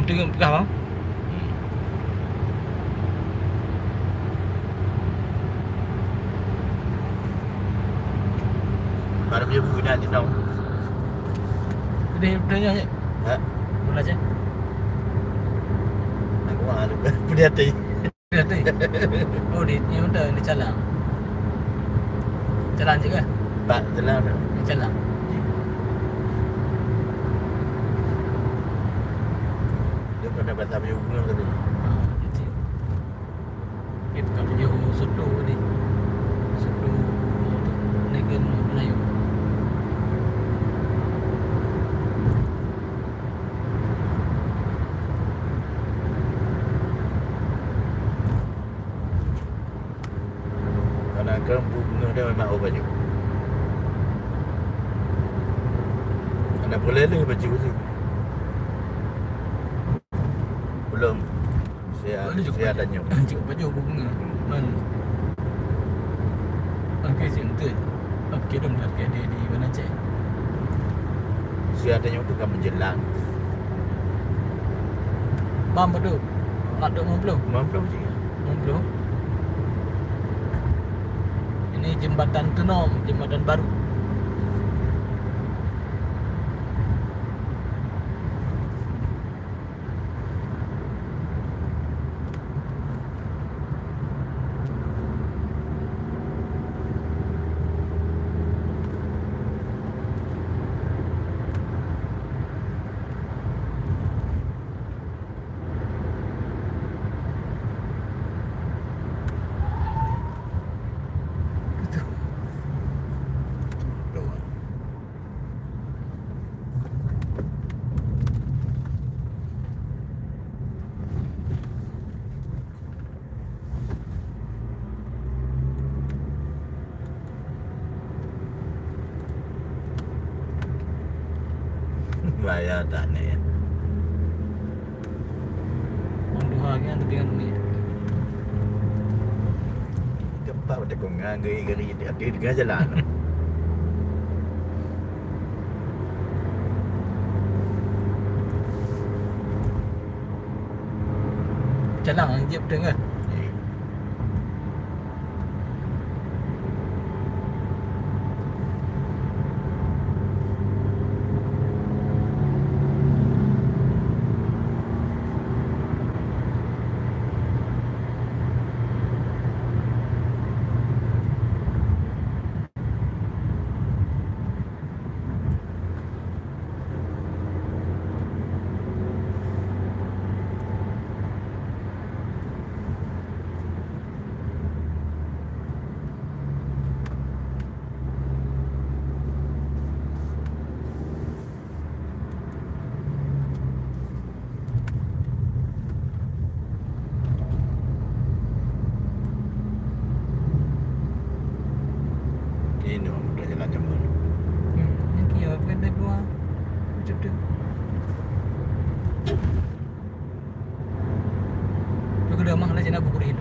tengok pegah bang. Baru punya buku dah di dalam. Dia tanya je. Ha? Bola je. Aku ada punya hati. Dia tu. Oh, dia ni mana ni calang. Calang je ke? Tak jelas dah. Ni calang. Dia pernah baca punya buku tadi. Nanti. Kita bukan punya soto ni. Soto tu. Negan Melayu. Karena bunga dia memang baju. Anda boleh le baju tu. Belum. Saya tanya. Cik baju bunga. Man. Okey, cinta. Okey, dong dah ke dia di mana cek. Saya tanya tu kan menjelang. Mam betul. Nak duk 50. Mampu je. 50. Ini jembatan Tenom, jembatan baru. Bayar tak ni. Orang dua kan lebih kan ni. Kepak pada kau ngari-ngari dia di tengah jalan. Calang je betul kan? Ini orang dah jalan jamur. Yang kira apa kan dia keluar. Macam tu. Tu kena mah lah cina buku dia.